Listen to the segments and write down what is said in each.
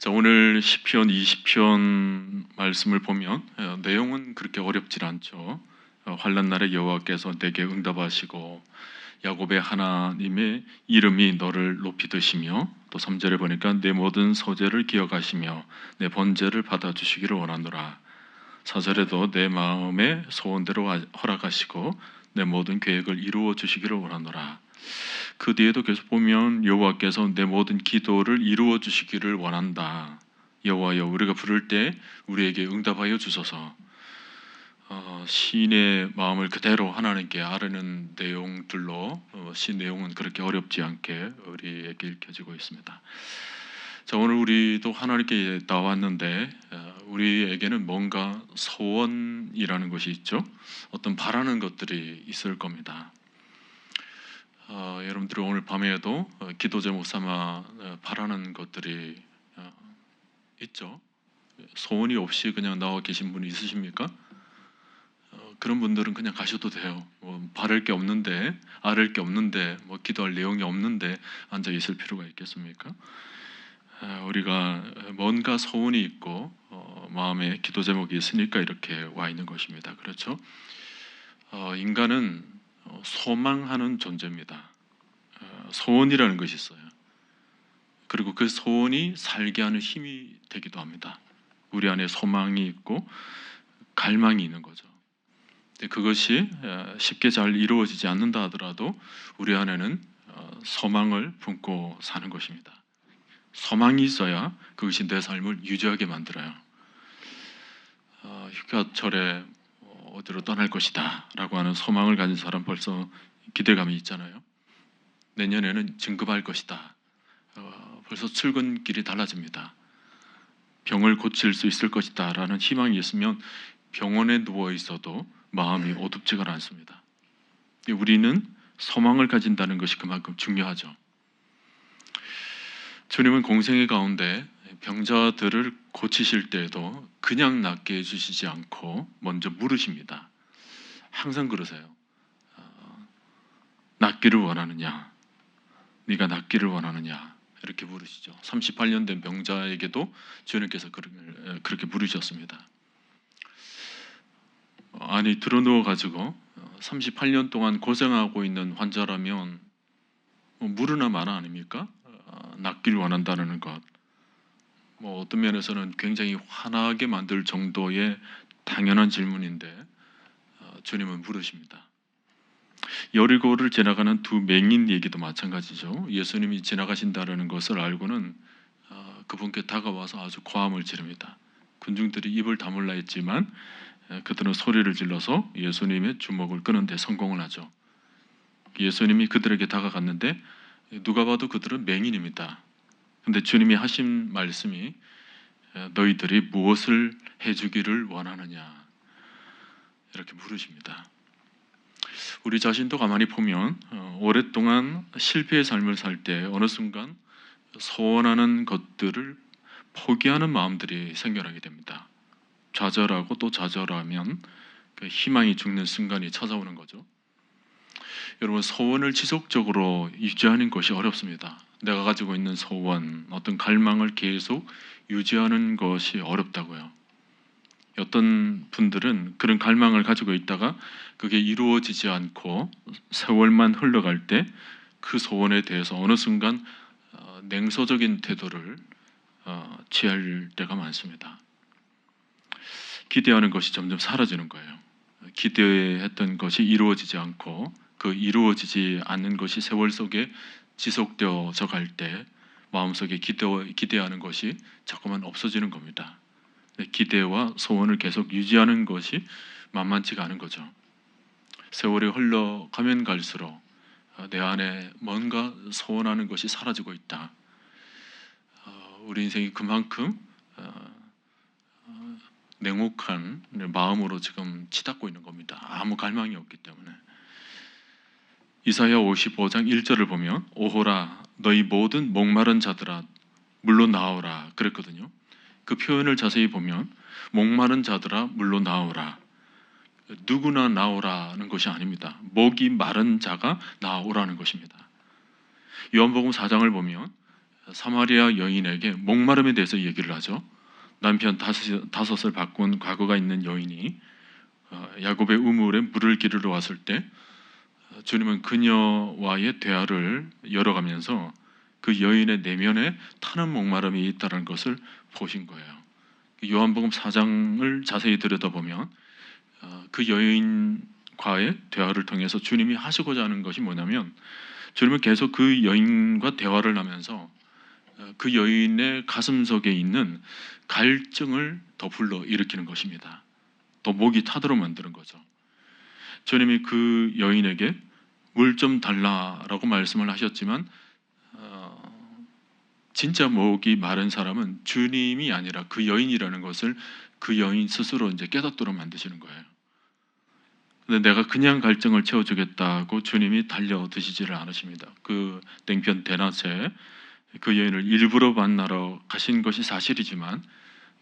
자, 오늘 시편 20편 말씀을 보면 내용은 그렇게 어렵질 않죠. 환난 날에 여호와께서 내게 응답하시고 야곱의 하나님의 이름이 너를 높이 드시며, 또 3절에 보니까 내 모든 소재를 기억하시며 내 번제를 받아주시기를 원하노라. 4절에도 내 마음의 소원대로 허락하시고 내 모든 계획을 이루어 주시기를 원하노라. 그 뒤에도 계속 보면 여호와께서 내 모든 기도를 이루어 주시기를 원한다. 여호와여, 우리가 부를 때 우리에게 응답하여 주소서. 시인의 마음을 그대로 하나님께 아뢰는 내용들로 시 내용은 그렇게 어렵지 않게 우리에게 읽혀지고 있습니다. 자, 오늘 우리도 하나님께 나왔는데 우리에게는 뭔가 소원이라는 것이 있죠. 어떤 바라는 것들이 있을 겁니다. 여러분들이 오늘 밤에도 기도 제목 삼아 바라는 것들이 있죠. 소원이 없이 그냥 나와 계신 분이 있으십니까? 그런 분들은 그냥 가셔도 돼요. 바랄 게 없는데, 아를 게 없는데, 기도할 내용이 없는데 앉아 있을 필요가 있겠습니까? 우리가 뭔가 소원이 있고 마음에 기도 제목이 있으니까 이렇게 와 있는 것입니다. 그렇죠? 인간은 소망하는 존재입니다. 소원이라는 것이 있어요. 그리고 그 소원이 살게 하는 힘이 되기도 합니다. 우리 안에 소망이 있고 갈망이 있는 거죠. 그것이 쉽게 잘 이루어지지 않는다 하더라도 우리 안에는 소망을 품고 사는 것입니다. 소망이 있어야 그것이 내 삶을 유지하게 만들어요. 휴가철에 어디로 떠날 것이다 라고 하는 소망을 가진 사람 벌써 기대감이 있잖아요. 내년에는 진급할 것이다. 벌써 출근길이 달라집니다. 병을 고칠 수 있을 것이다 라는 희망이 있으면 병원에 누워 있어도 마음이 어둡지가 않습니다. 우리는 소망을 가진다는 것이 그만큼 중요하죠. 주님은 공생의 가운데 병자들을 고치실 때에도 그냥 낫게 해주시지 않고 먼저 물으십니다. 항상 그러세요. 낫기를 원하느냐? 네가 낫기를 원하느냐? 이렇게 물으시죠. 38년 된 병자에게도 주님께서 그렇게 물으셨습니다. 아니, 드러누워 가지고 38년 동안 고생하고 있는 환자라면 물으나 마나 아닙니까? 낫기를 원한다는 것. 어떤 면에서는 굉장히 화나게 만들 정도의 당연한 질문인데 주님은 물으십니다. 여리고를 지나가는 두 맹인 얘기도 마찬가지죠. 예수님이 지나가신다는 것을 알고는 그분께 다가와서 아주 고함을 지릅니다. 군중들이 입을 다물라 했지만 그들은 소리를 질러서 예수님의 주목을 끄는 데 성공을 하죠. 예수님이 그들에게 다가갔는데 누가 봐도 그들은 맹인입니다. 근데 주님이 하신 말씀이 너희들이 무엇을 해주기를 원하느냐 이렇게 물으십니다. 우리 자신도 가만히 보면 오랫동안 실패의 삶을 살 때 어느 순간 소원하는 것들을 포기하는 마음들이 생겨나게 됩니다. 좌절하고 또 좌절하면 그 희망이 죽는 순간이 찾아오는 거죠. 여러분, 소원을 지속적으로 유지하는 것이 어렵습니다. 내가 가지고 있는 소원, 어떤 갈망을 계속 유지하는 것이 어렵다고요. 어떤 분들은 그런 갈망을 가지고 있다가 그게 이루어지지 않고 세월만 흘러갈 때 그 소원에 대해서 어느 순간 냉소적인 태도를 취할 때가 많습니다. 기대하는 것이 점점 사라지는 거예요. 기대했던 것이 이루어지지 않고 그 이루어지지 않는 것이 세월 속에 지속되어져 갈 때 마음속에 기대하는 것이 자꾸만 없어지는 겁니다. 기대와 소원을 계속 유지하는 것이 만만치가 않은 거죠. 세월이 흘러가면 갈수록 내 안에 뭔가 소원하는 것이 사라지고 있다. 우리 인생이 그만큼 냉혹한 마음으로 지금 치닫고 있는 겁니다. 아무 갈망이 없기 때문에. 이사야 55장 1절을 보면 오호라 너희 모든 목마른 자들아 물로 나오라 그랬거든요. 그 표현을 자세히 보면 목마른 자들아 물로 나오라, 누구나 나오라는 것이 아닙니다. 목이 마른 자가 나오라는 것입니다. 요한복음 4장을 보면 사마리아 여인에게 목마름에 대해서 얘기를 하죠. 남편 다섯을 바꾼 과거가 있는 여인이 야곱의 우물에 물을 기르러 왔을 때 주님은 그녀와의 대화를 열어가면서 그 여인의 내면에 타는 목마름이 있다는 것을 보신 거예요. 요한복음 4장을 자세히 들여다보면 그 여인과의 대화를 통해서 주님이 하시고자 하는 것이 뭐냐면, 주님은 계속 그 여인과 대화를 하면서 그 여인의 가슴 속에 있는 갈증을 더 불러일으키는 것입니다. 더 목이 타도록 만드는 거죠. 주님이 그 여인에게 물 좀 달라라고 말씀을 하셨지만 진짜 목이 마른 사람은 주님이 아니라 그 여인이라는 것을 그 여인 스스로 이제 깨닫도록 만드시는 거예요. 근데 내가 그냥 갈증을 채워주겠다고 주님이 달려드시지를 않으십니다. 그 땡편 대낮에 그 여인을 일부러 만나러 가신 것이 사실이지만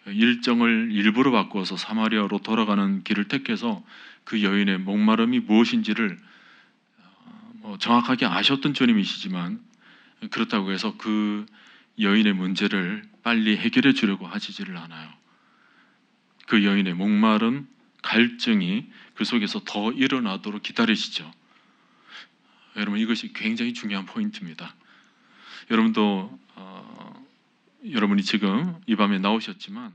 일정을 일부러 바꾸어서 사마리아로 돌아가는 길을 택해서 그 여인의 목마름이 무엇인지를 정확하게 아셨던 주님이시지만, 그렇다고 해서 그 여인의 문제를 빨리 해결해 주려고 하시지를 않아요. 그 여인의 목마름, 갈증이 그 속에서 더 일어나도록 기다리시죠. 여러분, 이것이 굉장히 중요한 포인트입니다. 여러분도 여러분이 지금 이 밤에 나오셨지만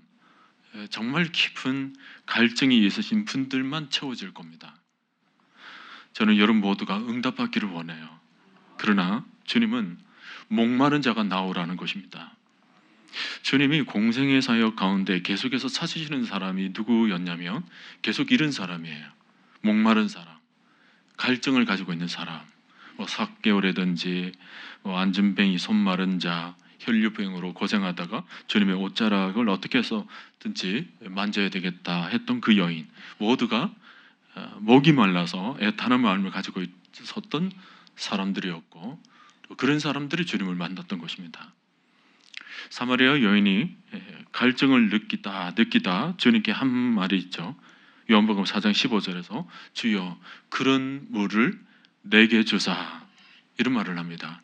정말 깊은 갈증이 있으신 분들만 채워질 겁니다. 저는 여러분 모두가 응답받기를 원해요. 그러나 주님은 목마른 자가 나오라는 것입니다. 주님이 공생의 사역 가운데 계속해서 찾으시는 사람이 누구였냐면 계속 이런 사람이에요. 목마른 사람, 갈증을 가지고 있는 사람, 삭개오라든지 안진뱅이, 손 마른 자, 혈류병으로 고생하다가 주님의 옷자락을 어떻게 해서든지 만져야 되겠다 했던 그 여인, 모두가 목이 말라서 애타는 마음을 가지고 있었던 사람들이었고, 그런 사람들이 주님을 만났던 것입니다. 사마리아 여인이 갈증을 느끼다 주님께 한 말이 있죠. 요한복음 4장 15절에서 주여 그런 물을 내게 주사, 이런 말을 합니다.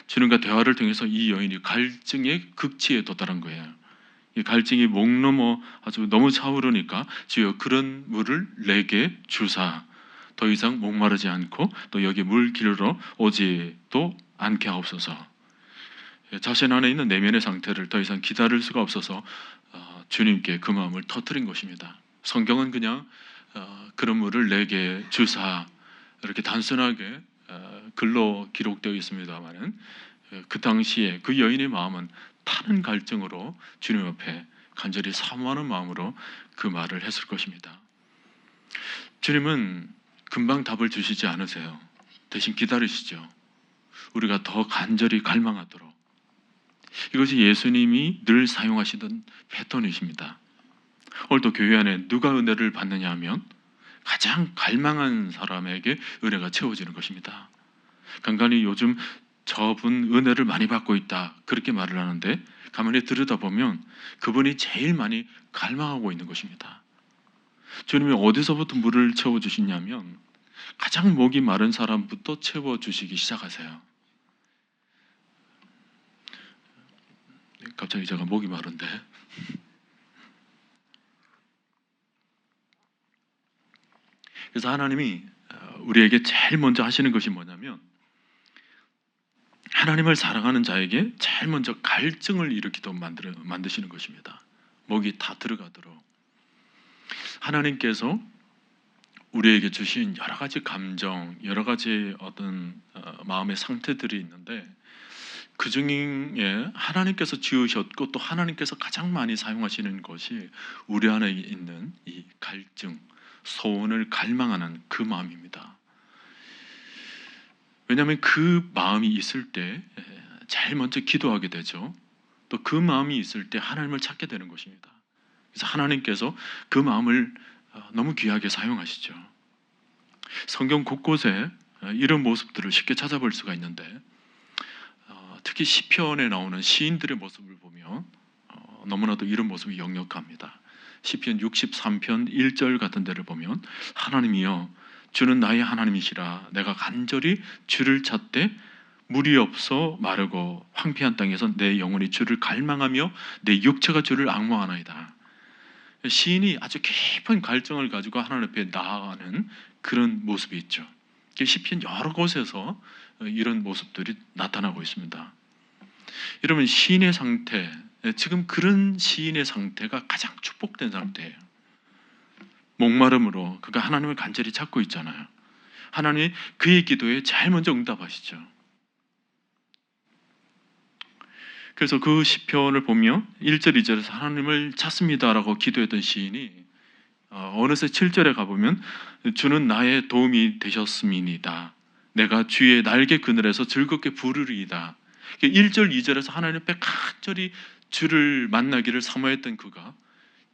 주님과 대화를 통해서 이 여인이 갈증의 극치에 도달한 거예요. 이 갈증이 목 넘어 아주 너무 차오르니까 주여 그런 물을 내게 주사, 더 이상 목마르지 않고 또 여기 물 기르러 오지도 않게 하옵소서. 자신 안에 있는 내면의 상태를 더 이상 기다릴 수가 없어서 주님께 그 마음을 터뜨린 것입니다. 성경은 그냥 그런 물을 내게 주사, 이렇게 단순하게 글로 기록되어 있습니다만은 그 당시에 그 여인의 마음은 타는 갈증으로 주님 앞에 간절히 사모하는 마음으로 그 말을 했을 것입니다. 주님은 금방 답을 주시지 않으세요. 대신 기다리시죠. 우리가 더 간절히 갈망하도록. 이것이 예수님이 늘 사용하시던 패턴이십니다. 오늘도 교회 안에 누가 은혜를 받느냐 하면 가장 갈망한 사람에게 은혜가 채워지는 것입니다. 간간히 요즘 저분 은혜를 많이 받고 있다, 그렇게 말을 하는데 가만히 들여다보면 그분이 제일 많이 갈망하고 있는 것입니다. 주님이 어디서부터 물을 채워주시냐면 가장 목이 마른 사람부터 채워주시기 시작하세요. 갑자기 제가 목이 마른데, 그래서 하나님이 우리에게 제일 먼저 하시는 것이 뭐냐면 하나님을 사랑하는 자에게 제일 먼저 갈증을 일으키도록 만드시는 것입니다. 목이 다 들어가도록. 하나님께서 우리에게 주신 여러 가지 감정, 여러 가지 어떤 마음의 상태들이 있는데 그 중에 하나님께서 지으셨고 또 하나님께서 가장 많이 사용하시는 것이 우리 안에 있는 이 갈증, 소원을 갈망하는 그 마음입니다. 왜냐하면 그 마음이 있을 때 제일 먼저 기도하게 되죠. 또 그 마음이 있을 때 하나님을 찾게 되는 것입니다. 그래서 하나님께서 그 마음을 너무 귀하게 사용하시죠. 성경 곳곳에 이런 모습들을 쉽게 찾아볼 수가 있는데 특히 시편에 나오는 시인들의 모습을 보면 너무나도 이런 모습이 역력합니다. 시편 63편 1절 같은 데를 보면 하나님이여 주는 나의 하나님이시라 내가 간절히 주를 찾되 물이 없어 마르고 황폐한 땅에서 내 영혼이 주를 갈망하며 내 육체가 주를 앙모하나이다. 시인이 아주 깊은 갈증을 가지고 하나님 앞에 나아가는 그런 모습이 있죠. 시편 여러 곳에서 이런 모습들이 나타나고 있습니다. 여러분, 시인의 상태, 지금 그런 시인의 상태가 가장 축복된 상태예요. 목마름으로 그가 하나님을 간절히 찾고 있잖아요. 하나님이 그의 기도에 제일 먼저 응답하시죠. 그래서 그 시편을 보면 1절, 2절에서 하나님을 찾습니다라고 기도했던 시인이 어느새 7절에 가보면 주는 나의 도움이 되셨음이니이다. 내가 주의 날개 그늘에서 즐겁게 부르리이다. 1절, 2절에서 하나님 앞에 간절히 주를 만나기를 사모했던 그가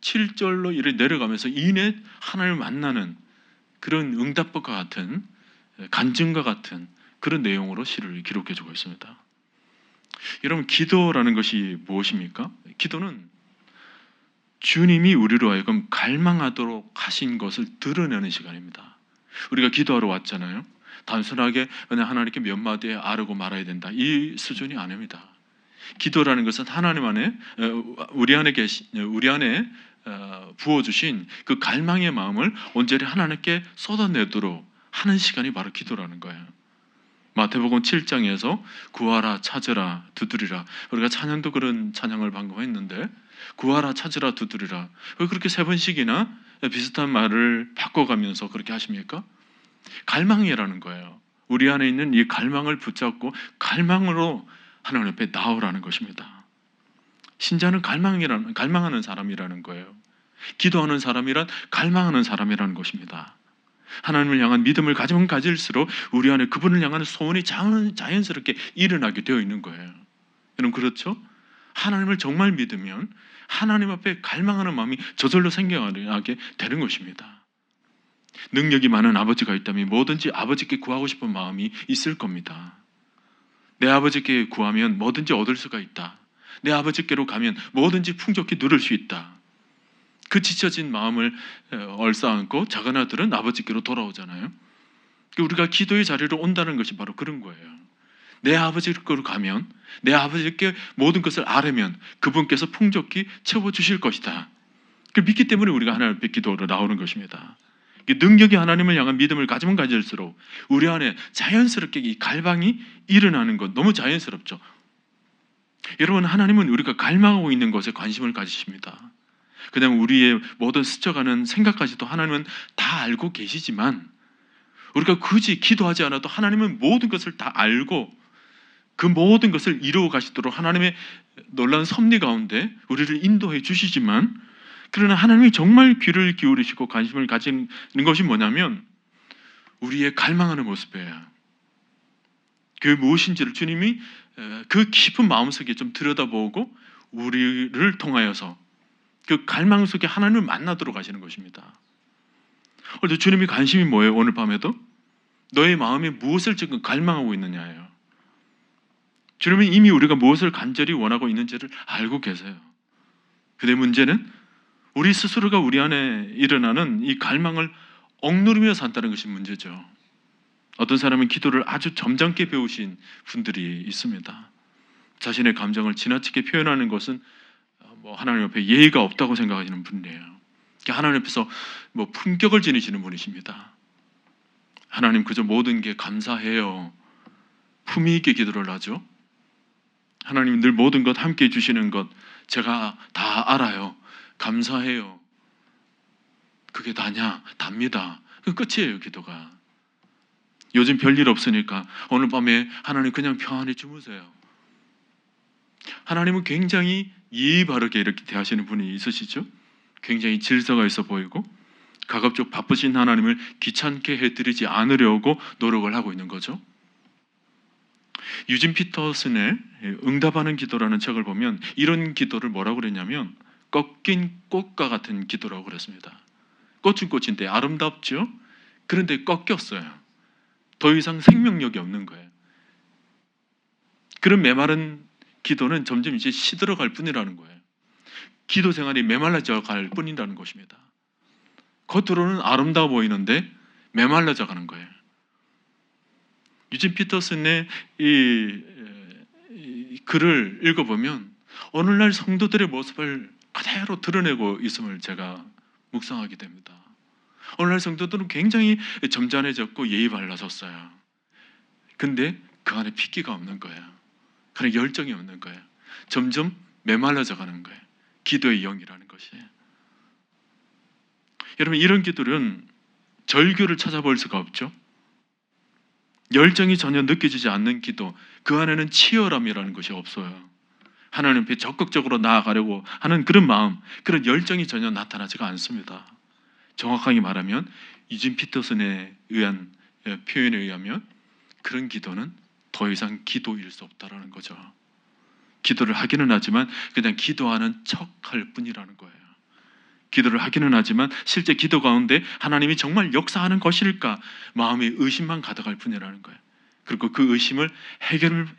7절로 이렇게 내려가면서 이내 하나님을 만나는 그런 응답과 같은, 간증과 같은 그런 내용으로 시를 기록해주고 있습니다. 여러분, 기도라는 것이 무엇입니까? 기도는 주님이 우리로 하여금 갈망하도록 하신 것을 드러내는 시간입니다. 우리가 기도하러 왔잖아요. 단순하게 그냥 하나님께 몇 마디 아르고 말아야 된다, 이 수준이 아닙니다. 기도라는 것은 하나님 안에 우리 안에 부어주신 그 갈망의 마음을 온전히 하나님께 쏟아내도록 하는 시간이 바로 기도라는 거예요. 마태복음 7장에서 구하라, 찾으라, 두드리라. 우리가 찬양도 그런 찬양을 방금 했는데, 구하라, 찾으라, 두드리라. 왜 그렇게 세 번씩이나 비슷한 말을 바꿔가면서 그렇게 하십니까? 갈망이라는 거예요. 우리 안에 있는 이 갈망을 붙잡고 갈망으로 하나님 앞에 나오라는 것입니다. 신자는 갈망하는 사람이라는 거예요. 기도하는 사람이란 갈망하는 사람이라는 것입니다. 하나님을 향한 믿음을 가지면 가질수록 우리 안에 그분을 향하는 소원이 자연스럽게 일어나게 되어 있는 거예요. 여러분, 그렇죠? 하나님을 정말 믿으면 하나님 앞에 갈망하는 마음이 저절로 생겨나게 되는 것입니다. 능력이 많은 아버지가 있다면 뭐든지 아버지께 구하고 싶은 마음이 있을 겁니다. 내 아버지께 구하면 뭐든지 얻을 수가 있다. 내 아버지께로 가면 뭐든지 풍족히 누릴 수 있다. 그 지쳐진 마음을 얼싸안고 작은 아들은 아버지께로 돌아오잖아요. 우리가 기도의 자리로 온다는 것이 바로 그런 거예요. 내 아버지께로 가면, 내 아버지께 모든 것을 아뢰면 그분께서 풍족히 채워주실 것이다. 그걸 믿기 때문에 우리가 하나님 앞에 기도로 나오는 것입니다. 능력이 하나님을 향한 믿음을 가지면 가질수록 우리 안에 자연스럽게 이 갈망이 일어나는 것, 너무 자연스럽죠. 여러분, 하나님은 우리가 갈망하고 있는 것에 관심을 가지십니다. 그냥 우리의 모든 스쳐가는 생각까지도 하나님은 다 알고 계시지만, 우리가 굳이 기도하지 않아도 하나님은 모든 것을 다 알고 그 모든 것을 이루어 가시도록 하나님의 놀라운 섭리 가운데 우리를 인도해 주시지만, 그러나 하나님이 정말 귀를 기울이시고 관심을 가지는 것이 뭐냐면 우리의 갈망하는 모습이에요. 그 무엇인지를 주님이 그 깊은 마음속에 좀 들여다보고 우리를 통하여서 그 갈망 속에 하나님을 만나도록 하시는 것입니다. 오늘 주님이 관심이 뭐예요? 오늘 밤에도 너의 마음에 무엇을 지금 갈망하고 있느냐예요. 주님은 이미 우리가 무엇을 간절히 원하고 있는지를 알고 계세요. 근데 문제는 우리 스스로가 우리 안에 일어나는 이 갈망을 억누르며 산다는 것이 문제죠. 어떤 사람은 기도를 아주 점잖게 배우신 분들이 있습니다. 자신의 감정을 지나치게 표현하는 것은 하나님 앞에 예의가 없다고 생각하시는 분이에요. 하나님 앞에서 품격을 지니시는 분이십니다. 하나님, 그저 모든 게 감사해요. 품위 있게 기도를 하죠. 하나님, 늘 모든 것 함께 해주시는 것 제가 다 알아요. 감사해요. 그게 다냐? 답니다. 그 끝이에요, 기도가. 요즘 별일 없으니까 오늘 밤에 하나님 그냥 평안히 주무세요. 하나님은 굉장히 예의 바르게 이렇게 대하시는 분이 있으시죠? 굉장히 질서가 있어 보이고 가급적 바쁘신 하나님을 귀찮게 해드리지 않으려고 노력을 하고 있는 거죠. 유진 피터슨의 응답하는 기도라는 책을 보면 이런 기도를 뭐라고 그랬냐면 꺾인 꽃과 같은 기도라고 그랬습니다. 꽃은 꽃인데 아름답죠? 그런데 꺾였어요. 더 이상 생명력이 없는 거예요. 그런 메마른 기도는 점점 이제 시들어갈 뿐이라는 거예요. 기도 생활이 메말라져 갈 뿐이라는 것입니다. 겉으로는 아름다워 보이는데 메말라져 가는 거예요. 유진 피터슨의 이 글을 읽어보면 오늘날 성도들의 모습을 그대로 드러내고 있음을 제가 묵상하게 됩니다. 오늘날 성도들은 굉장히 점잖해졌고 예의 발라졌어요. 근데 그 안에 핏기가 없는 거예요. 그런 열정이 없는 거예요. 점점 메말라져 가는 거예요. 기도의 영이라는 것이. 여러분, 이런 기도는 절규를 찾아볼 수가 없죠. 열정이 전혀 느껴지지 않는 기도, 그 안에는 치열함이라는 것이 없어요. 하나님 앞에 적극적으로 나아가려고 하는 그런 마음, 그런 열정이 전혀 나타나지가 않습니다. 정확하게 말하면 유진 피터슨에 의한 표현에 의하면 그런 기도는 더 이상 기도일 수 없다라는 거죠. 기도를 하기는 하지만 그냥 기도하는 척할 뿐이라는 거예요. 기도를 하기는 하지만 실제 기도 가운데 하나님이 정말 역사하는 것일까 마음에 의심만 가득할 뿐이라는 거예요. 그리고 그 의심을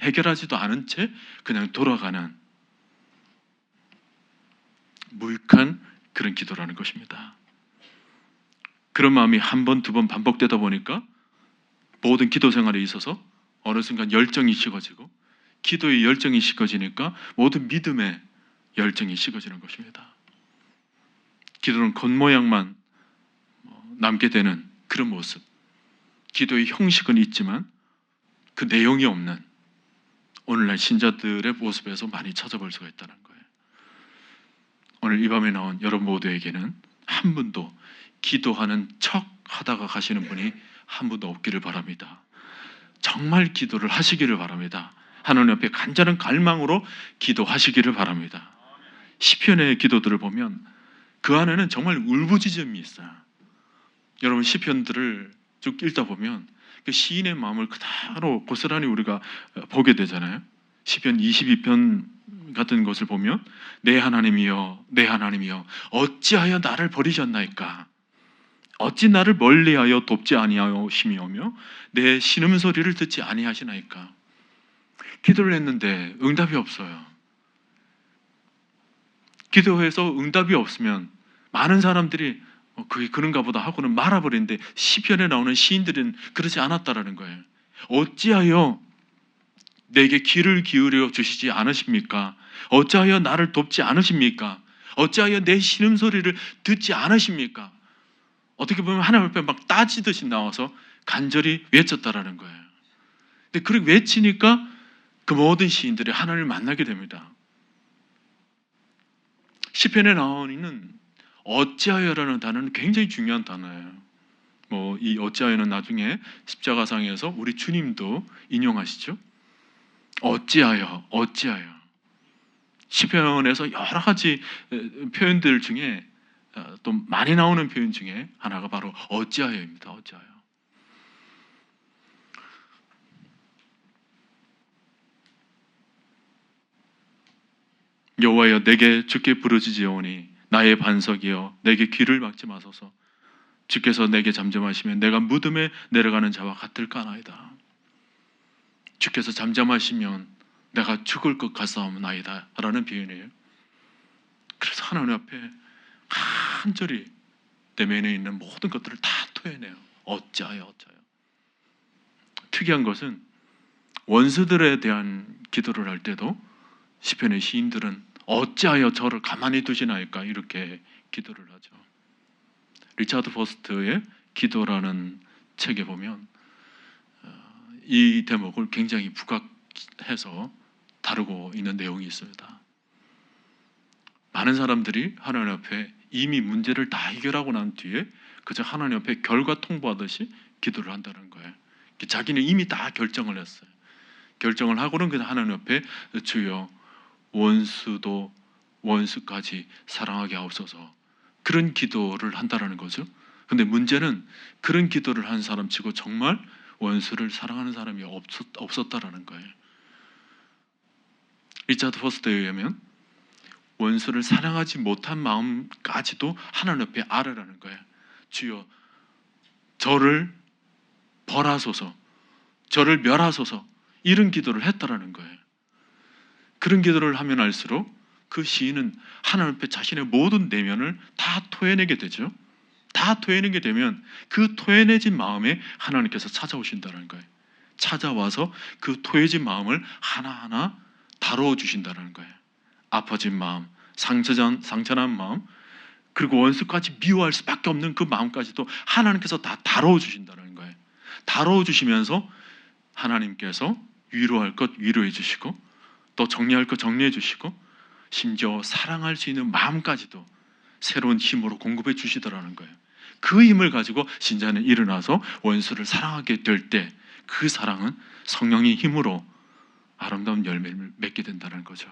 해결하지도 않은 채 그냥 돌아가는 무익한 그런 기도라는 것입니다. 그런 마음이 한 번, 두 번 반복되다 보니까 모든 기도 생활에 있어서 어느 순간 열정이 식어지고, 기도의 열정이 식어지니까 모든 믿음의 열정이 식어지는 것입니다. 기도는 겉모양만 남게 되는 그런 모습, 기도의 형식은 있지만 그 내용이 없는 오늘날 신자들의 모습에서 많이 찾아볼 수가 있다는 거예요. 오늘 이 밤에 나온 여러분 모두에게는 한 분도 기도하는 척 하다가 가시는 분이 한 분도 없기를 바랍니다. 정말 기도를 하시기를 바랍니다. 하나님 앞에 간절한 갈망으로 기도하시기를 바랍니다. 시편의 기도들을 보면 그 안에는 정말 울부짖음이 있어요. 여러분, 시편들을 쭉 읽다 보면 그 시인의 마음을 그대로 고스란히 우리가 보게 되잖아요. 시편 22편 같은 것을 보면 내 하나님이여, 내 하나님이여, 어찌하여 나를 버리셨나이까? 어찌 나를 멀리하여 돕지 아니하시며 내 신음소리를 듣지 아니하시나이까? 기도를 했는데 응답이 없어요. 기도해서 응답이 없으면 많은 사람들이 그게 그런가 보다 하고는 말아버리는데, 시편에 나오는 시인들은 그러지 않았다라는 거예요. 어찌하여 내게 귀를 기울여 주시지 않으십니까? 어찌하여 나를 돕지 않으십니까? 어찌하여 내 신음소리를 듣지 않으십니까? 어떻게 보면 하나님 앞에 막 따지듯이 나와서 간절히 외쳤다라는 거예요. 근데 그렇게 외치니까 그 모든 시인들이 하나님을 만나게 됩니다. 시편에 나오는 어찌하여라는 단어는 굉장히 중요한 단어예요. 이 어찌하여는 나중에 십자가상에서 우리 주님도 인용하시죠. 어찌하여, 어찌하여. 시편에서 여러 가지 표현들 중에 또 많이 나오는 표현 중에 하나가 바로 어찌하여입니다. 어찌하여. 여호와여, 내게 주께 부르짖으오니 나의 반석이여, 내게 귀를 막지 마소서. 주께서 내게 잠잠하시면 내가 무덤에 내려가는 자와 같을까나이다. 주께서 잠잠하시면 내가 죽을 것 같사옵나이다 라는 표현이에요. 그래서 하나님 앞에 간절히 내면에 있는 모든 것들을 다 토해내요. 어찌하여, 어찌하여. 특이한 것은 원수들에 대한 기도를 할 때도 시편의 시인들은 어찌하여 저를 가만히 두시나이까 이렇게 기도를 하죠. 리차드 포스트의 기도라는 책에 보면 이 대목을 굉장히 부각해서 다루고 있는 내용이 있습니다. 많은 사람들이 하나님 앞에 이미 문제를 다 해결하고 난 뒤에 그저 하나님 앞에 결과 통보하듯이 기도를 한다는 거예요. 자기는 이미 다 결정을 했어요. 결정을 하고는 그냥 하나님 앞에 주여 원수도 원수까지 사랑하게 하옵소서, 그런 기도를 한다라는 거죠. 근데 문제는 그런 기도를 한 사람 치고 정말 원수를 사랑하는 사람이 없었다라는 거예요. 리차드 포스터에 의하면 원수를 사랑하지 못한 마음까지도 하나님 앞에 아뢰라는 거예요. 주여 저를 벌하소서, 저를 멸하소서, 이런 기도를 했다라는 거예요. 그런 기도를 하면 할수록 그 시인은 하나님 앞에 자신의 모든 내면을 다 토해내게 되죠. 다 토해내게 되면 그 토해내진 마음에 하나님께서 찾아오신다는 거예요. 찾아와서 그 토해진 마음을 하나하나 다루어 주신다는 거예요. 아파진 마음, 상처난 마음, 그리고 원수까지 미워할 수밖에 없는 그 마음까지도 하나님께서 다 다루어 주신다는 거예요. 다루어 주시면서 하나님께서 위로할 것 위로해 주시고, 또 정리할 것 정리해 주시고, 심지어 사랑할 수 있는 마음까지도 새로운 힘으로 공급해 주시더라는 거예요. 그 힘을 가지고 신자는 일어나서 원수를 사랑하게 될 때 그 사랑은 성령의 힘으로 아름다운 열매를 맺게 된다는 거죠.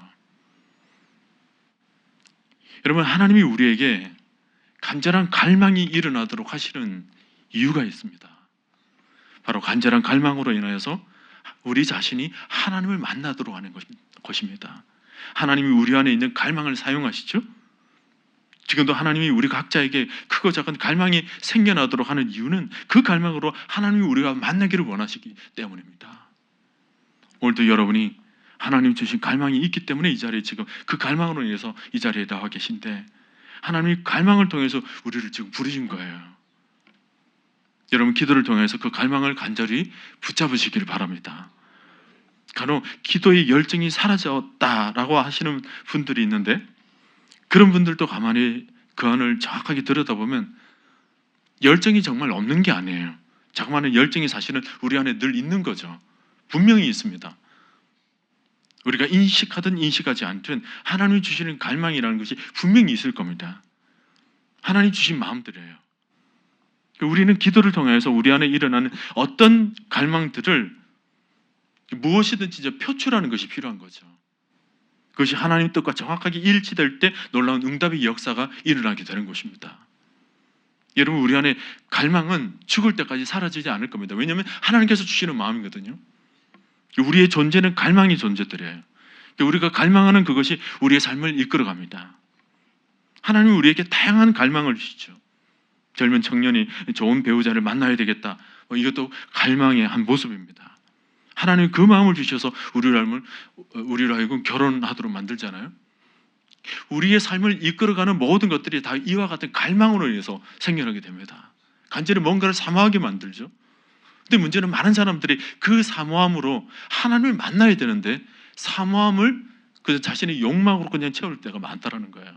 여러분, 하나님이 우리에게 간절한 갈망이 일어나도록 하시는 이유가 있습니다. 바로 간절한 갈망으로 인하여서 우리 자신이 하나님을 만나도록 하는 것입니다. 하나님이 우리 안에 있는 갈망을 사용하시죠. 지금도 하나님이 우리 각자에게 크고 작은 갈망이 생겨나도록 하는 이유는 그 갈망으로 하나님이 우리가 만나기를 원하시기 때문입니다. 오늘도 여러분이 하나님 주신 갈망이 있기 때문에 이 자리에 지금 그 갈망으로 인해서 이 자리에 나와 계신데, 하나님이 갈망을 통해서 우리를 지금 부르신 거예요. 여러분, 기도를 통해서 그 갈망을 간절히 붙잡으시기를 바랍니다. 간혹 기도의 열정이 사라졌다라고 하시는 분들이 있는데, 그런 분들도 가만히 그 안을 정확하게 들여다보면 열정이 정말 없는 게 아니에요. 자그마한 열정이 사실은 우리 안에 늘 있는 거죠. 분명히 있습니다. 우리가 인식하든 인식하지 않든 하나님이 주시는 갈망이라는 것이 분명히 있을 겁니다. 하나님 주신 마음들이에요. 우리는 기도를 통해서 우리 안에 일어나는 어떤 갈망들을 무엇이든지 이제 표출하는 것이 필요한 거죠. 그것이 하나님 뜻과 정확하게 일치될 때 놀라운 응답의 역사가 일어나게 되는 것입니다. 여러분, 우리 안에 갈망은 죽을 때까지 사라지지 않을 겁니다. 왜냐하면 하나님께서 주시는 마음이거든요. 우리의 존재는 갈망이 존재들이에요. 우리가 갈망하는 그것이 우리의 삶을 이끌어갑니다. 하나님은 우리에게 다양한 갈망을 주시죠. 젊은 청년이 좋은 배우자를 만나야 되겠다, 이것도 갈망의 한 모습입니다. 하나님은 그 마음을 주셔서 우리로 하여금 결혼하도록 만들잖아요. 우리의 삶을 이끌어가는 모든 것들이 다 이와 같은 갈망으로 인해서 생겨나게 됩니다. 간절히 뭔가를 사모하게 만들죠. 근데 문제는 많은 사람들이 그 사모함으로 하나님을 만나야 되는데 사모함을 그 자신의 욕망으로 그냥 채울 때가 많다라는 거예요.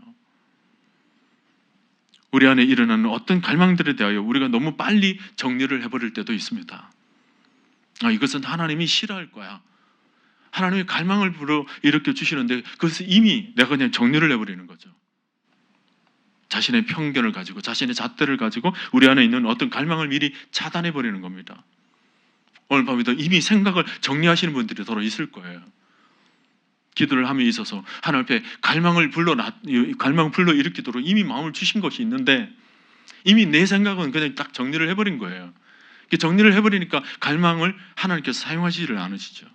우리 안에 일어나는 어떤 갈망들에 대하여 우리가 너무 빨리 정리를 해버릴 때도 있습니다. 이것은 하나님이 싫어할 거야. 하나님의 갈망을 불러일으켜 주시는데 그것을 이미 내가 그냥 정리를 해버리는 거죠. 자신의 편견을 가지고, 자신의 잣대를 가지고 우리 안에 있는 어떤 갈망을 미리 차단해버리는 겁니다. 오늘 밤에도 이미 생각을 정리하시는 분들이 더러 있을 거예요. 기도를 함에 있어서 하나님 앞에 갈망을 불러일으키도록 이미 마음을 주신 것이 있는데 이미 내 생각은 그냥 딱 정리를 해버린 거예요. 정리를 해버리니까 갈망을 하나님께서 사용하시지를 않으시죠.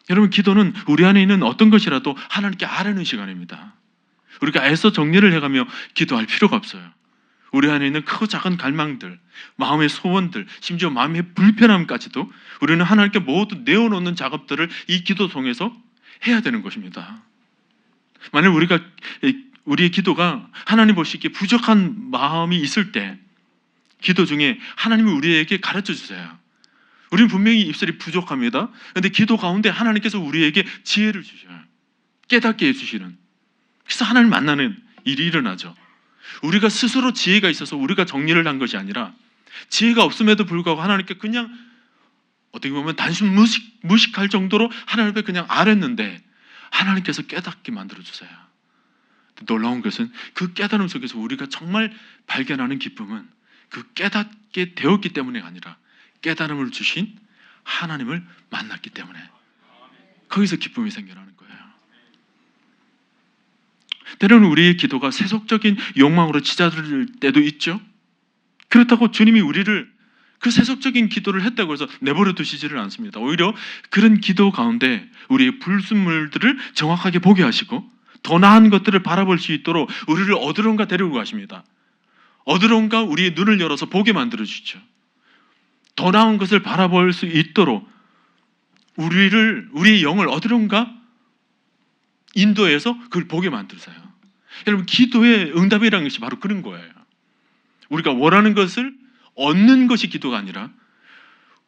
여러분, 기도는 우리 안에 있는 어떤 것이라도 하나님께 아뢰는 시간입니다. 우리가 애써 정리를 해가며 기도할 필요가 없어요. 우리 안에 있는 크고 작은 갈망들, 마음의 소원들, 심지어 마음의 불편함까지도 우리는 하나님께 모두 내어놓는 작업들을 이 기도 통해서 해야 되는 것입니다. 만약 우리의 기도가 하나님 보시기에 부족한 마음이 있을 때 기도 중에 하나님이 우리에게 가르쳐 주세요. 우리는 분명히 입술이 부족합니다. 그런데 기도 가운데 하나님께서 우리에게 지혜를 주셔요. 깨닫게 해주시는. 그래서 하나님 만나는 일이 일어나죠. 우리가 스스로 지혜가 있어서 우리가 정리를 한 것이 아니라 지혜가 없음에도 불구하고 하나님께 그냥 어떻게 보면 단순 무식할 정도로 하나님 앞에 그냥 아랬는데 하나님께서 깨닫게 만들어주세요. 놀라운 것은 그 깨달음 속에서 우리가 정말 발견하는 기쁨은 그 깨닫게 되었기 때문이 아니라 깨달음을 주신 하나님을 만났기 때문에 거기서 기쁨이 생겨나는 거예요. 때로는 우리의 기도가 세속적인 욕망으로 찢어질 때도 있죠. 그렇다고 주님이 우리를 그 세속적인 기도를 했다고 해서 내버려 두시지를 않습니다. 오히려 그런 기도 가운데 우리의 불순물들을 정확하게 보게 하시고 더 나은 것들을 바라볼 수 있도록 우리를 어디론가 데리고 가십니다. 어디론가 우리의 눈을 열어서 보게 만들어 주시죠. 더 나은 것을 바라볼 수 있도록 우리의 영을 어디론가 인도해서 그걸 보게 만들어요. 여러분, 기도의 응답이라는 것이 바로 그런 거예요. 우리가 원하는 것을 얻는 것이 기도가 아니라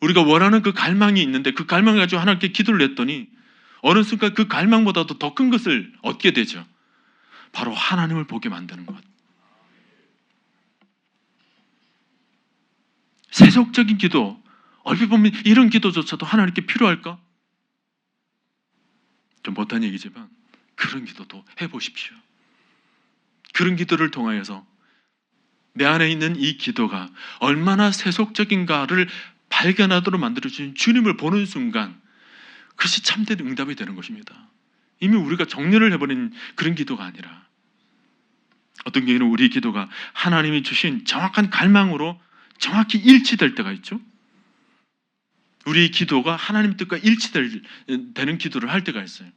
우리가 원하는 그 갈망이 있는데 그 갈망을 가지고 하나님께 기도를 했더니 어느 순간 그 갈망보다도 더 큰 것을 얻게 되죠. 바로 하나님을 보게 만드는 것. 세속적인 기도, 얼핏 보면 이런 기도조차도 하나님께 필요할까? 좀 못한 얘기지만 그런 기도도 해보십시오. 그런 기도를 통하여서 내 안에 있는 이 기도가 얼마나 세속적인가를 발견하도록 만들어주신 주님을 보는 순간 그것이 참된 응답이 되는 것입니다. 이미 우리가 정리를 해버린 그런 기도가 아니라 어떤 경우에는 우리 기도가 하나님이 주신 정확한 갈망으로 정확히 일치될 때가 있죠. 우리 기도가 하나님 뜻과 일치되는 기도를 할 때가 있어요.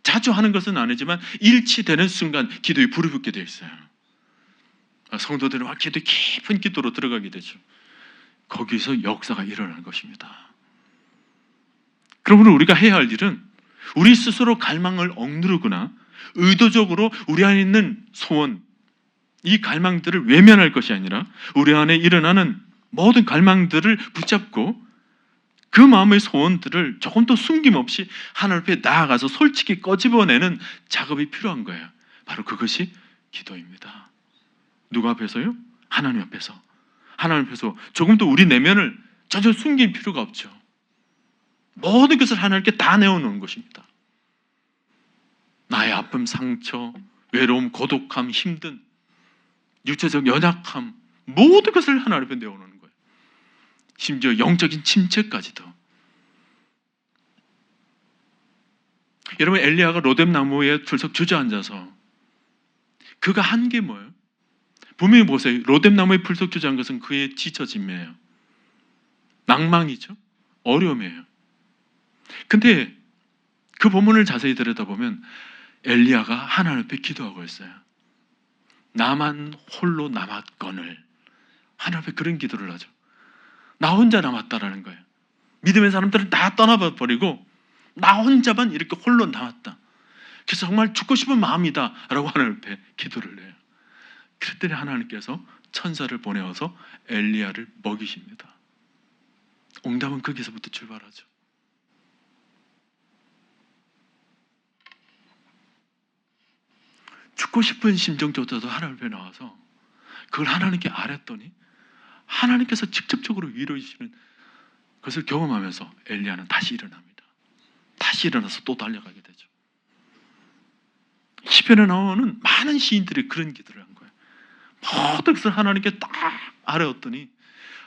자주 하는 것은 아니지만 일치되는 순간 기도에 불이 붙게 되어 있어요. 성도들은 막 기도 깊은 기도로 들어가게 되죠. 거기서 역사가 일어나는 것입니다. 그러므로 우리가 해야 할 일은 우리 스스로 갈망을 억누르거나 의도적으로 우리 안에 있는 소원, 이 갈망들을 외면할 것이 아니라 우리 안에 일어나는 모든 갈망들을 붙잡고 그 마음의 소원들을 조금 더 숨김없이 하나님 앞에 나아가서 솔직히 꺼집어내는 작업이 필요한 거예요. 바로 그것이 기도입니다. 누구 앞에서요? 하나님 앞에서. 하나님 앞에서 조금 더 우리 내면을 전혀 숨길 필요가 없죠. 모든 것을 하나님께 다 내어놓는 것입니다. 나의 아픔, 상처, 외로움, 고독함, 힘든 육체적 연약함, 모든 것을 하나님 앞에 내어놓는 거예요. 심지어 영적인 침체까지도. 여러분, 엘리야가 로뎀나무에 출석 주저앉아서 그가 한 게 뭐예요? 분명히 보세요. 로뎀나무에 풀석 주저앉은 것은 그의 지쳐짐이에요. 낭망이죠. 어려움이에요. 근데 그 본문을 자세히 들여다보면 엘리야가 하나님 앞에 기도하고 있어요. 나만 홀로 남았거늘. 하나님 앞에 그런 기도를 하죠. 나 혼자 남았다라는 거예요. 믿음의 사람들은 다 떠나버리고 나 혼자만 이렇게 홀로 남았다. 그래서 정말 죽고 싶은 마음이다 라고 하나님 앞에 기도를 해요. 그랬더니 하나님께서 천사를 보내어서 엘리야를 먹이십니다. 응답은 거기서부터 출발하죠. 죽고 싶은 심정조차도 하나님 앞에 나와서 그걸 하나님께 아뢰었더니 하나님께서 직접적으로 위로해 주시는 것을 경험하면서 엘리야는 다시 일어납니다. 다시 일어나서 또 달려가게 되죠. 시편에 나오는 많은 시인들이 그런 기도를 한 거예요. 모든 것을 하나님께 딱 아뢰었더니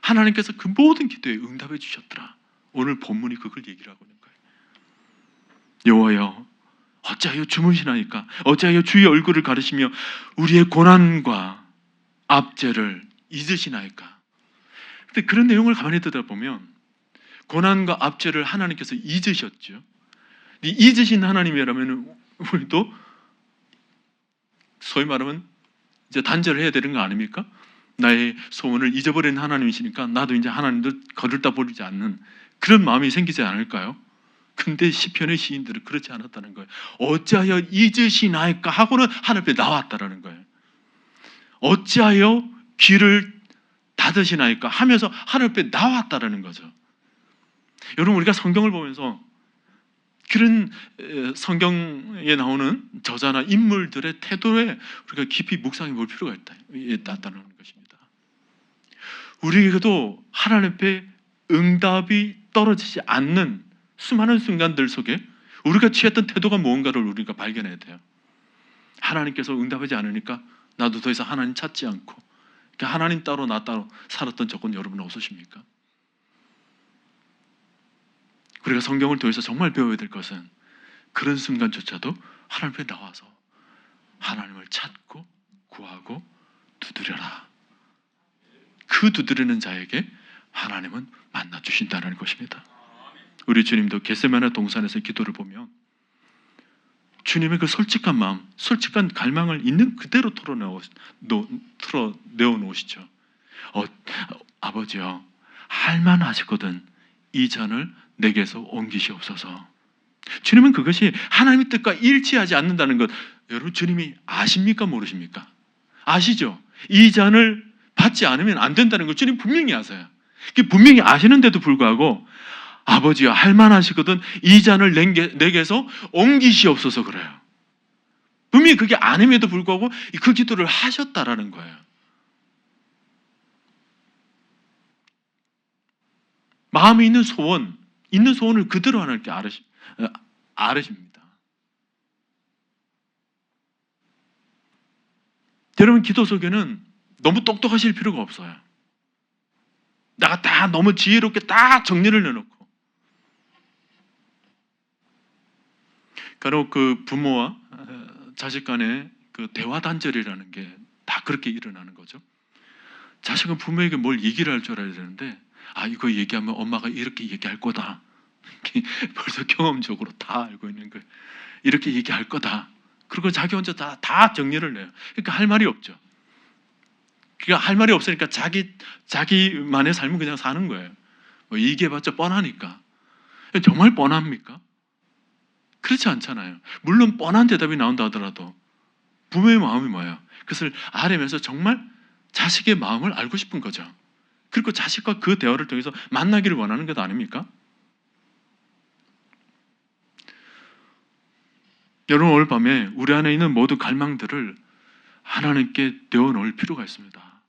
하나님께서 그 모든 기도에 응답해 주셨더라. 오늘 본문이 그걸 얘기를 하고 있는 거예요. 여호와여, 어찌하여 주무시나이까? 어찌하여 주의 얼굴을 가리시며 우리의 고난과 압제를 잊으시나이까? 근데 그런 내용을 가만히 들여다보면 고난과 압제를 하나님께서 잊으셨죠. 잊으신 하나님이라면 우리도 소위 말하면 이제 단절을 해야 되는 거 아닙니까? 나의 소원을 잊어버리는 하나님이시니까 나도 이제 하나님도 거들떠 버리지 않는 그런 마음이 생기지 않을까요? 근데 시편의 시인들은 그렇지 않았다는 거예요. 어찌하여 잊으시나이까 하고는 하나님 앞에 나왔다라는 거예요. 어찌하여 귀를 닫으시나이까 하면서 하나님 앞에 나왔다라는 거죠. 여러분, 우리가 성경을 보면서 그런 성경에 나오는 저자나 인물들의 태도에 우리가 깊이 묵상해 볼 필요가 있다는 것입니다. 우리에게도 하나님 앞에 응답이 떨어지지 않는 수많은 순간들 속에 우리가 취했던 태도가 무언가를 우리가 발견해야 돼요. 하나님께서 응답하지 않으니까 나도 더 이상 하나님 찾지 않고 하나님 따로 나 따로 살았던 적은 여러분 없으십니까? 우리가 성경을 통해서 정말 배워야 될 것은 그런 순간조차도 하나님 앞에 나와서 하나님을 찾고 구하고 두드려라. 그 두드리는 자에게 하나님은 만나 주신다는 것입니다. 우리 주님도 겟세마네 동산에서 기도를 보면 주님의 그 솔직한 마음, 솔직한 갈망을 있는 그대로 내어 놓으시죠. 아버지여, 할만하시거든 이 잔을 내게서 옮기시옵소서. 주님은 그것이 하나님의 뜻과 일치하지 않는다는 것, 여러분 주님이 아십니까 모르십니까? 아시죠? 이 잔을 받지 않으면 안 된다는 걸 주님 분명히 아세요. 분명히 아시는데도 불구하고 아버지여 할만하시거든 이 잔을 내게서 옮기시옵소서 그래요. 분명히 그게 아님에도 불구하고 그 기도를 하셨다라는 거예요. 마음에 있는 소원을 그대로 하나님께 아뢰십니다. 여러분, 기도 속에는 너무 똑똑하실 필요가 없어요. 내가 다 너무 지혜롭게 딱 정리를 내놓고. 간혹 그 부모와 자식 간의 그 대화 단절이라는 게 다 그렇게 일어나는 거죠. 자식은 부모에게 뭘 얘기를 할 줄 알아야 되는데, 이거 얘기하면 엄마가 이렇게 얘기할 거다. 벌써 경험적으로 다 알고 있는 거예요. 이렇게 얘기할 거다. 그리고 자기 혼자 다 정리를 내요. 그러니까 할 말이 없죠. 그러니까 할 말이 없으니까 자기만의 삶은 그냥 사는 거예요. 뭐 얘기해봤자 뻔하니까. 정말 뻔합니까? 그렇지 않잖아요. 물론 뻔한 대답이 나온다 하더라도 부모의 마음이 뭐예요? 그것을 아뢰면서 정말 자식의 마음을 알고 싶은 거죠. 그리고 자식과 그 대화를 통해서 만나기를 원하는 것 아닙니까? 여러분, 오늘 밤에 우리 안에 있는 모든 갈망들을 하나님께 내어놓을 필요가 있습니다.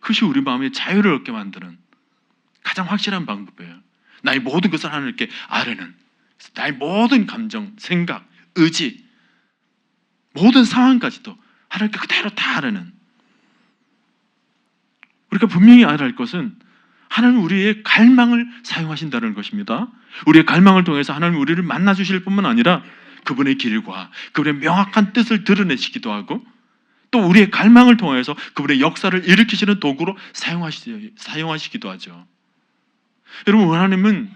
그것이 우리 마음에 자유를 얻게 만드는 가장 확실한 방법이에요. 나의 모든 것을 하나님께 아뢰는, 나의 모든 감정, 생각, 의지, 모든 상황까지도 하나님께 그대로 다 아뢰는. 우리가 분명히 알아야 할 것은 하나님 우리의 갈망을 사용하신다는 것입니다. 우리의 갈망을 통해서 하나님 우리를 만나주실 뿐만 아니라 그분의 길과 그분의 명확한 뜻을 드러내시기도 하고, 또 우리의 갈망을 통해서 그분의 역사를 일으키시는 도구로 사용하시기도 하죠. 여러분, 하나님은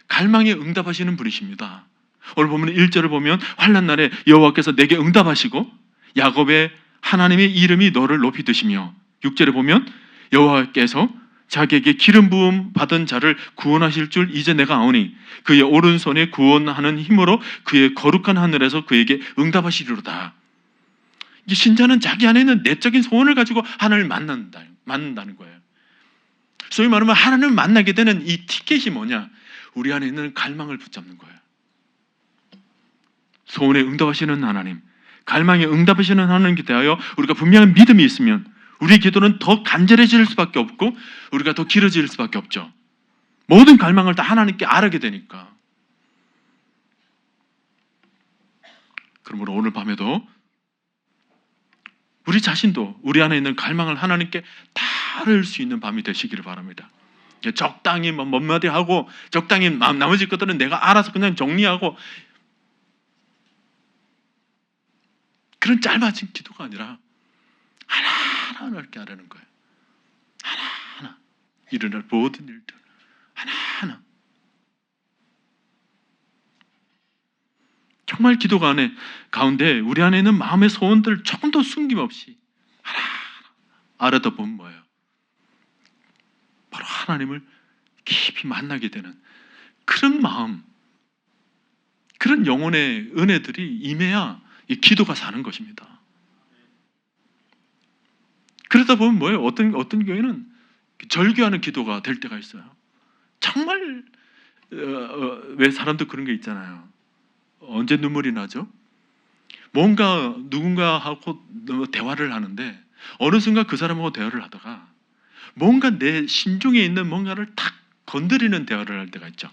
갈망에 응답하시는 분이십니다. 오늘 보면 1절을 보면 환난 날에 여호와께서 내게 응답하시고 야곱의 하나님의 이름이 너를 높이 드시며, 6절에 보면 여호와께서 자기에게 기름 부음 받은 자를 구원하실 줄 이제 내가 아오니 그의 오른손에 구원하는 힘으로 그의 거룩한 하늘에서 그에게 응답하시리로다. 이 신자는 자기 안에 있는 내적인 소원을 가지고 하나님을 만난다는 거예요. 소위 말하면 하나님을 만나게 되는 이 티켓이 뭐냐? 우리 안에 있는 갈망을 붙잡는 거예요. 소원에 응답하시는 하나님, 갈망에 응답하시는 하나님께 대하여 우리가 분명한 믿음이 있으면 우리의 기도는 더 간절해질 수밖에 없고 우리가 더 길어질 수밖에 없죠. 모든 갈망을 다 하나님께 아뢰게 되니까. 그러므로 오늘 밤에도 우리 자신도 우리 안에 있는 갈망을 하나님께 다 아뢰을 수 있는 밤이 되시기를 바랍니다. 적당히 몇 마디 하고 적당히 나머지 것들은 내가 알아서 그냥 정리하고, 그런 짧아진 기도가 아니라 하나하나 이렇게 하라는 거예요. 하나하나 일어날 모든 일들 하나하나. 정말 기도 가운데 우리 안에 있는 마음의 소원들을 조금 더 숨김없이 하나하나 아뢰다 보면 뭐예요? 바로 하나님을 깊이 만나게 되는 그런 마음, 그런 영혼의 은혜들이 임해야 이 기도가 사는 것입니다. 그러다 보면 뭐예요? 어떤 경우에는 절규하는 기도가 될 때가 있어요. 정말 왜 사람도 그런 게 있잖아요. 언제 눈물이 나죠? 뭔가 누군가하고 대화를 하는데 어느 순간 그 사람하고 대화를 하다가 뭔가 내 심중에 있는 뭔가를 탁 건드리는 대화를 할 때가 있죠.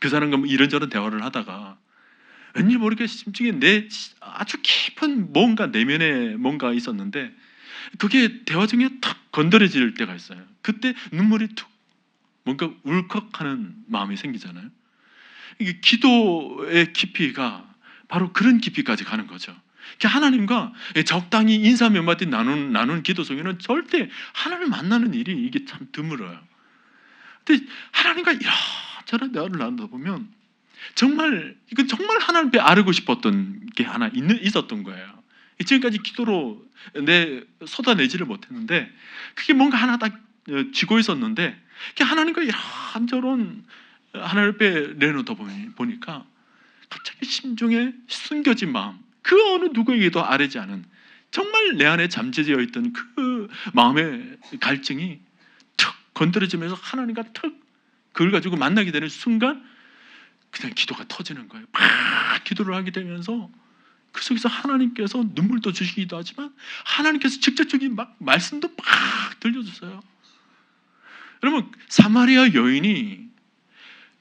그 사람과 이런저런 대화를 하다가 왠지 모르게 심중에 내 아주 깊은 뭔가 내면에 뭔가 있었는데 그게 대화 중에 탁 건드려질 때가 있어요. 그때 눈물이 툭 뭔가 울컥하는 마음이 생기잖아요. 이게 기도의 깊이가 바로 그런 깊이까지 가는 거죠. 하나님과 적당히 인사 몇 마디 나눈 기도 속에는 절대 하나님을 만나는 일이 이게 참 드물어요. 근데 하나님과 이런저런 대화를 나누다 보면 정말 하나님 앞에 아뢰고 싶었던 게 하나 있었던 거예요. 지금까지 기도로 쏟아내지를 못했는데 그게 뭔가 하나 딱 쥐고 있었는데 하나님과 이런저런 하나님 앞에 내놓다 보니까 갑자기 심중에 숨겨진 마음, 그 어느 누구에게도 아뢰지 않은 정말 내 안에 잠재되어 있던 그 마음의 갈증이 툭 건드려지면서 하나님과 턱 그걸 가지고 만나게 되는 순간 그냥 기도가 터지는 거예요. 막 기도를 하게 되면서 그 속에서 하나님께서 눈물도 주시기도 하지만 하나님께서 직접적인 막 말씀도 막 들려주세요. 여러분, 사마리아 여인이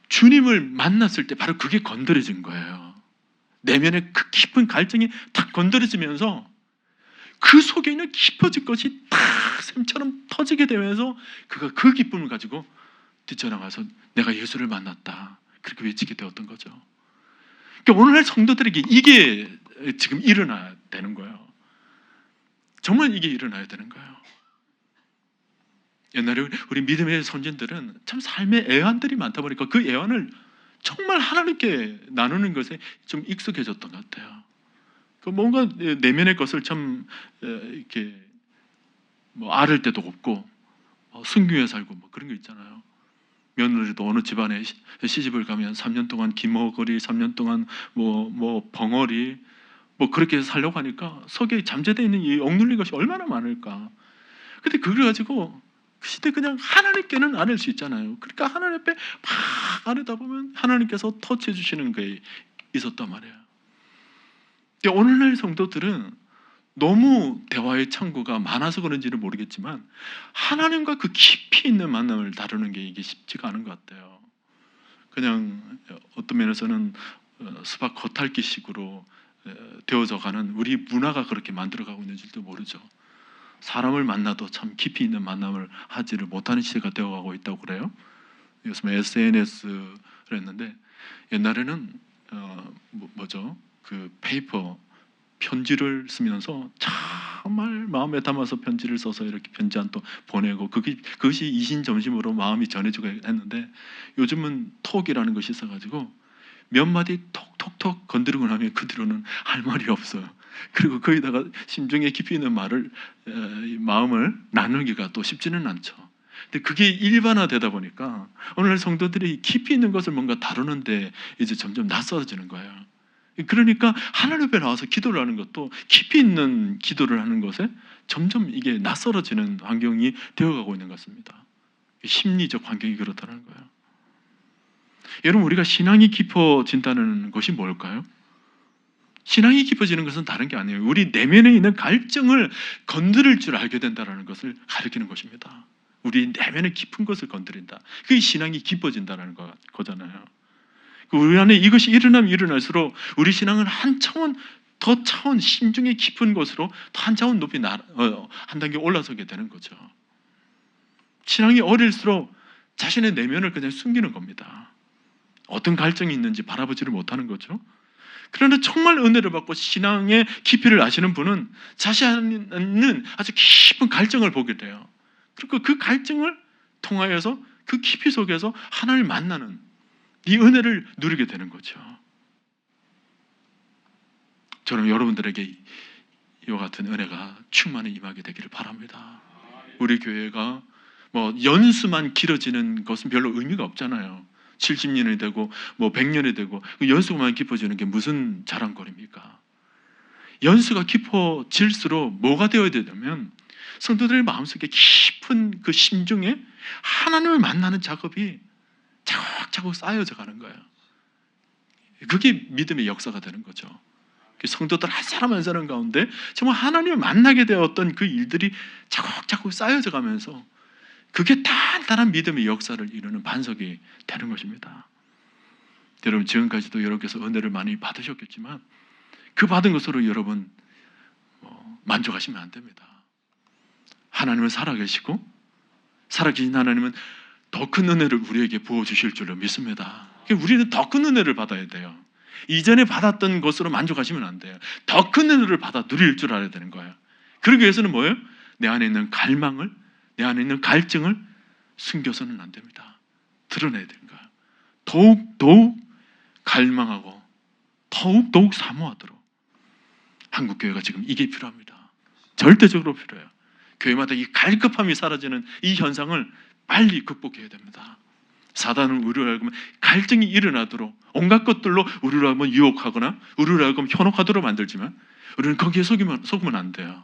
주님을 만났을 때 바로 그게 건드려진 거예요. 내면의 그 깊은 갈증이 탁 건드려지면서 그 속에 있는 깊어진 것이 탁 샘처럼 터지게 되면서 그가 그 기쁨을 가지고 뛰쳐나가서 내가 예수를 만났다, 그렇게 외치게 되었던 거죠. 그러니까 오늘날 성도들에게 이게 지금 일어나야 되는 거예요. 정말 이게 일어나야 되는 거예요. 옛날에 우리 믿음의 선진들은 참 삶의 애환들이 많다 보니까 그 애환을 정말 하나님께 나누는 것에 좀 익숙해졌던 것 같아요. 그 뭔가 내면의 것을 참 이렇게 뭐 앓을 때도 없고 순교해 살고 뭐 그런 거 있잖아요. 며느리도 어느 집안에 시집을 가면 3년 동안 기머거리, 3년 동안 뭐 벙어리 뭐 그렇게 해서 살려고 하니까 속에 잠재되어 있는 이 억눌린 것이 얼마나 많을까. 근데 그걸 가지고 그 시대 그냥 하나님께는 안을 수 있잖아요. 그러니까 하나님 앞에 막 안으다 보면 하나님께서 터치해 주시는 게 있었단 말이에요. 오늘날 성도들은 너무 대화의 창구가 많아서 그런지는 모르겠지만 하나님과 그 깊이 있는 만남을 다루는 게 이게 쉽지가 않은 것 같아요. 그냥 어떤 면에서는 수박 겉핥기식으로 되어져가는 우리 문화가 그렇게 만들어가고 있는 줄도 모르죠. 사람을 만나도 참 깊이 있는 만남을 하지를 못하는 시대가 되어가고 있다고 그래요. 요즘 SNS를 했는데 옛날에는 뭐죠? 그 페이퍼 편지를 쓰면서 정말 마음에 담아서 편지를 써서 이렇게 편지 한 통 보내고 그것이 이신점심으로 마음이 전해지고 했는데 요즘은 톡이라는 것이 있어가지고 몇 마디 톡톡톡 건드리고 나면 그 뒤로는 할 말이 없어요. 그리고 거기다가 심중에 깊이 있는 마음을 나누기가 또 쉽지는 않죠. 근데 그게 일반화되다 보니까 오늘날 성도들이 깊이 있는 것을 뭔가 다루는데 이제 점점 낯설어지는 거예요. 그러니까 하나님 앞에 나와서 기도를 하는 것도 깊이 있는 기도를 하는 것에 점점 이게 낯설어지는 환경이 되어가고 있는 것 같습니다. 심리적 환경이 그렇다는 거예요. 여러분, 우리가 신앙이 깊어진다는 것이 뭘까요? 신앙이 깊어지는 것은 다른 게 아니에요. 우리 내면에 있는 갈증을 건드릴 줄 알게 된다는 것을 가리키는 것입니다. 우리 내면의 깊은 것을 건드린다. 그게 신앙이 깊어진다는 거잖아요. 우리 안에 이것이 일어나면 일어날수록 우리 신앙은 한 차원 더 차원 심중의 깊은 것으로 한 차원 높이 한 단계 올라서게 되는 거죠. 신앙이 어릴수록 자신의 내면을 그냥 숨기는 겁니다. 어떤 갈증이 있는지 바라보지를 못하는 거죠. 그런데 정말 은혜를 받고 신앙의 깊이를 아시는 분은 자신은 아주 깊은 갈증을 보게 돼요. 그리고 그 갈증을 통하여서 그 깊이 속에서 하나님을 만나는 이 은혜를 누리게 되는 거죠. 저는 여러분들에게 이와 같은 은혜가 충만히 임하게 되기를 바랍니다. 우리 교회가 뭐 연수만 길어지는 것은 별로 의미가 없잖아요. 70년이 되고 뭐 100년이 되고 연수만 깊어지는 게 무슨 자랑거리입니까? 연수가 깊어질수록 뭐가 되어야 되냐면 성도들의 마음속에 깊은 그 심중에 하나님을 만나는 작업이 차곡차곡 쌓여져 가는 거예요. 그게 믿음의 역사가 되는 거죠. 성도들 한 사람 한 사람 가운데 정말 하나님을 만나게 되었던 그 일들이 차곡차곡 쌓여져 가면서 그게 단단한 믿음의 역사를 이루는 반석이 되는 것입니다. 여러분, 지금까지도 여러분께서 은혜를 많이 받으셨겠지만 그 받은 것으로 여러분 만족하시면 안 됩니다. 하나님은 살아계시고 살아계신 하나님은 더 큰 은혜를 우리에게 부어주실 줄로 믿습니다. 우리는 더 큰 은혜를 받아야 돼요. 이전에 받았던 것으로 만족하시면 안 돼요. 더 큰 은혜를 받아 누릴 줄 알아야 되는 거예요. 그러기 위해서는 뭐예요? 내 안에 있는 갈망을, 내 안에 있는 갈증을 숨겨서는 안 됩니다. 드러내야 되는 거예요. 더욱 갈망하고 더욱 사모하도록 한국교회가 지금 이게 필요합니다. 절대적으로 필요해요. 교회마다 이 갈급함이 사라지는 이 현상을 빨리 극복해야 됩니다. 사단은 우리로 하여금 갈증이 일어나도록 온갖 것들로 우리로 하여금 유혹하거나 우리로 하여금 현혹하도록 만들지만 우리는 거기에 속으면 안 돼요.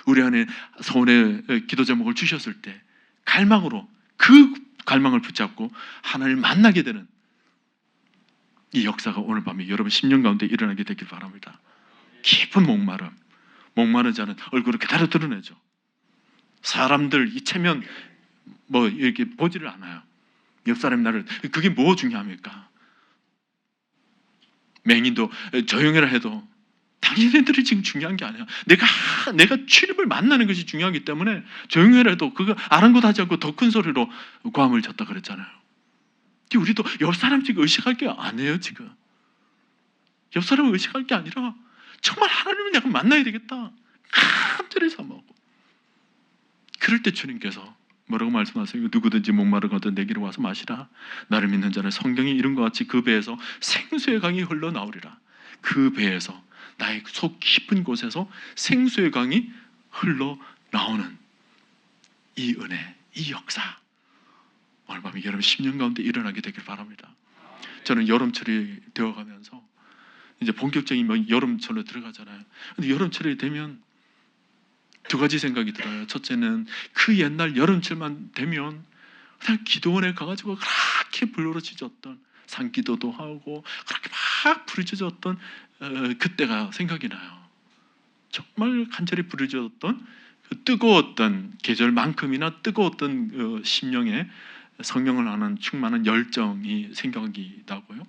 우리 안에 서원의 기도 제목을 주셨을 때 갈망으로 그 그 갈망을 붙잡고 하나님을 만나게 되는 이 역사가 오늘 밤에 여러분 10년 가운데 일어나게 되길 바랍니다. 깊은 목마른 자는 얼굴을 그대로 드러내죠. 사람들 이 체면 뭐 이렇게 보지를 않아요. 옆 사람 나를, 그게 뭐 중요합니까? 맹인도 조용해라 해도 당신들이 지금 중요한 게 아니야. 내가 주님을 만나는 것이 중요하기 때문에 조용해라 해도 그거 아랑곳하지 않고 더 큰 소리로 고함을 쳤다 그랬잖아요. 우리도 옆 사람 지금 의식할 게 아니에요. 지금 옆 사람을 의식할 게 아니라 정말 하나님을 내가 만나야 되겠다, 간절히 사모하고, 그럴 때 주님께서 뭐라고 말씀하세요? 누구든지 목마르거든 내게로 와서 마시라. 나를 믿는 자는 성경이 이룬 것 같이 그 배에서 생수의 강이 흘러나오리라. 그 배에서, 나의 속 깊은 곳에서 생수의 강이 흘러나오는 이 은혜, 이 역사, 오늘 밤에 여러분 10년 가운데 일어나게 되길 바랍니다. 저는 여름철이 되어가면서 이제 본격적인 여름철로 들어가잖아요. 근데 여름철이 되면 두 가지 생각이 들어요. 첫째는 그 옛날 여름철만 되면 그냥 기도원에 가가지고 그렇게 불러지졌던, 산기도도 하고 그렇게 막 부르짖었던 그때가 생각이 나요. 정말 간절히 부르짖었던 그 뜨거웠던 계절만큼이나 뜨거웠던 심령에 성령을 아는 충만한 열정이 생각이 나고요.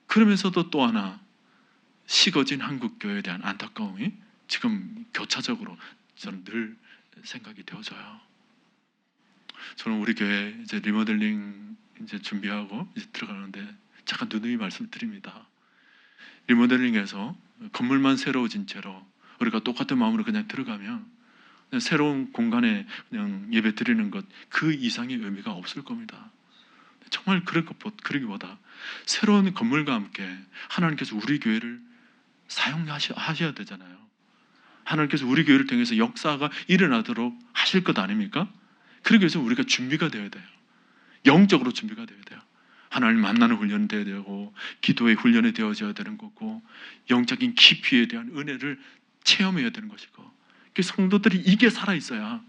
그러면서도 또 하나, 식어진 한국교회에 대한 안타까움이 지금 교차적으로 저는 늘 생각이 되어져요. 저는 우리 교회 이제 리모델링 이제 준비하고 이제 들어가는데 잠깐 누누이 말씀드립니다. 리모델링에서 건물만 새로워진 채로 우리가 똑같은 마음으로 그냥 들어가면 그냥 새로운 공간에 그냥 예배 드리는 것 그 이상의 의미가 없을 겁니다. 정말 그러기보다 새로운 건물과 함께 하나님께서 우리 교회를 사용하셔야 되잖아요. 하나님께서 우리 교회를 통해서 역사가 일어나도록 하실 것 아닙니까? 그러기 위해서 우리가 준비가 되어야 돼요. 영적으로 준비가 되어야 돼요. 하나님 만나는 훈련이 되어야 되고, 기도의 훈련이 되어져야 되는 거고, 영적인 깊이에 대한 은혜를 체험해야 되는 것이고, 성도들이 이게 살아있어야,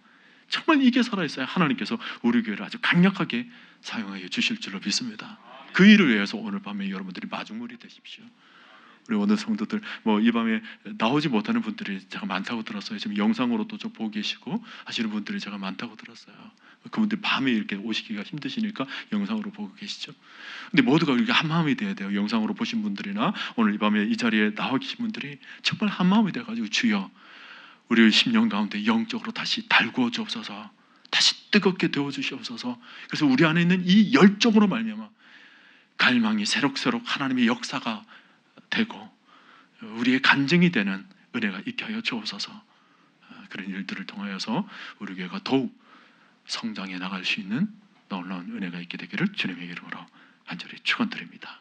정말 이게 살아있어야 하나님께서 우리 교회를 아주 강력하게 사용하여 주실 줄로 믿습니다. 그 일을 위해서 오늘 밤에 여러분들이 마중물이 되십시오. 우리 오늘 성도들 이 밤에 나오지 못하는 분들이 제가 많다고 들었어요. 지금 영상으로도 좀 보고 계시고 하시는 분들이 제가 많다고 들었어요. 그분들 밤에 이렇게 오시기가 힘드시니까 영상으로 보고 계시죠. 근데 모두가 이렇게 한 마음이 돼야 돼요. 영상으로 보신 분들이나 오늘 이 밤에 이 자리에 나와 계신 분들이 정말 한 마음이 돼가지고, 주여 우리의 심령 가운데 영적으로 다시 달구어 주옵소서, 다시 뜨겁게 데워 주시옵소서. 그래서 우리 안에 있는 이 열정으로 말미암아 갈망이 새록새록 하나님의 역사가 되고 우리의 간증이 되는 은혜가 있게 하여 주옵소서. 그런 일들을 통하여서 우리 교회가 더욱 성장해 나갈 수 있는 놀라운 은혜가 있게 되기를 주님의 이름으로 간절히 축원드립니다.